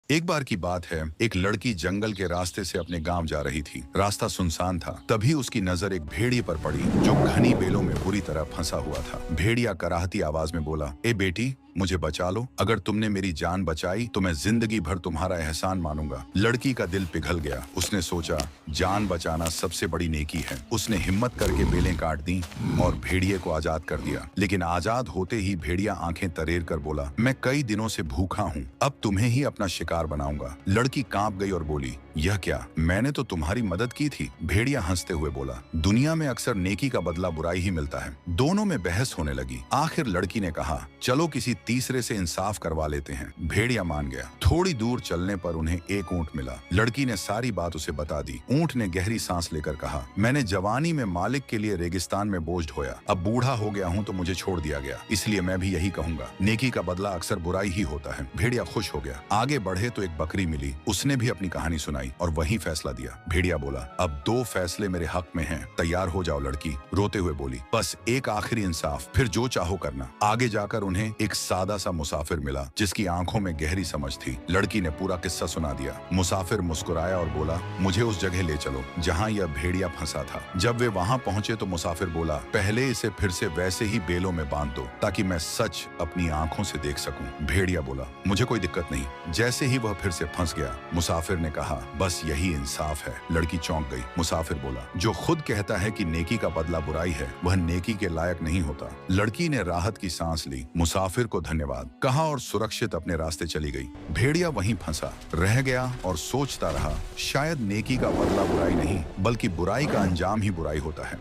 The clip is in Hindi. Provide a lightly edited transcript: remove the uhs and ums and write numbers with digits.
एक बार की बात है, एक लड़की जंगल के रास्ते से अपने गांव जा रही थी। रास्ता सुनसान था। तभी उसकी नजर एक भेड़िए पर पड़ी जो घनी बेलों में बुरी तरह फंसा हुआ था। भेड़िया कराहती आवाज में बोला, ए बेटी, मुझे बचा लो। अगर तुमने मेरी जान बचाई तो मैं जिंदगी भर तुम्हारा एहसान मानूंगा। लड़की का दिल पिघल गया। उसने सोचा, जान बचाना सबसे बड़ी नेकी है। उसने हिम्मत करके बेलें काट दी और भेड़िए को आजाद कर दिया। लेकिन आजाद होते ही भेड़िया आंखें तरेर कर बोला, मैं कई दिनों से भूखा हूँ, अब तुम्हें ही अपना शिकार बनाऊंगा। लड़की कांप गई और बोली, यह क्या? मैंने तो तुम्हारी मदद की थी। भेड़िया हंसते हुए बोला, दुनिया में अक्सर नेकी का बदला बुराई ही मिलता है। दोनों में बहस होने लगी। आखिर लड़की ने कहा, चलो किसी तीसरे से इंसाफ करवा लेते हैं। भेड़िया मान गया। थोड़ी दूर चलने पर उन्हें एक ऊंट मिला। लड़की ने सारी बात उसे बता दी। ऊंट ने गहरी सांस लेकर कहा, मैंने जवानी में मालिक के लिए रेगिस्तान में बोझ ढोया, अब बूढ़ा हो गया हूँ तो मुझे छोड़ दिया गया, इसलिए मैं भी यही कहूंगा, नेकी का बदला अक्सर बुराई ही होता है। भेड़िया खुश हो गया। आगे बढ़े तो एक बकरी मिली। उसने भी अपनी कहानी सुनाई और वही फैसला दिया। भेड़िया बोला, अब 2 फैसले मेरे हक में हैं, तैयार हो जाओ। लड़की रोते हुए बोली, बस एक आखिरी इंसाफ, फिर जो चाहो करना। आगे जाकर उन्हें एक सादा सा मुसाफिर मिला जिसकी आंखों में गहरी समझ थी। लड़की ने पूरा किस्सा सुना दिया। मुसाफिर मुस्कुराया और बोला, मुझे उस जगह ले चलो जहाँ यह भेड़िया फंसा था। जब वे वहाँ पहुंचे तो मुसाफिर बोला, पहले इसे फिर से वैसे ही बेलों में बांध दो ताकि मैं सच अपनी आंखों से देख सकूं। भेड़िया बोला, मुझे कोई दिक्कत नहीं। जैसे ही वह फिर से फंस गया, मुसाफिर ने कहा, बस यही इंसाफ है। लड़की चौंक गई। मुसाफिर बोला, जो खुद कहता है कि नेकी का बदला बुराई है, वह नेकी के लायक नहीं होता। लड़की ने राहत की सांस ली, मुसाफिर को धन्यवाद कहा और सुरक्षित अपने रास्ते चली गई। भेड़िया वहीं फंसा रह गया और सोचता रहा, शायद नेकी का बदला बुराई नहीं, बल्कि बुराई का अंजाम ही बुराई होता है।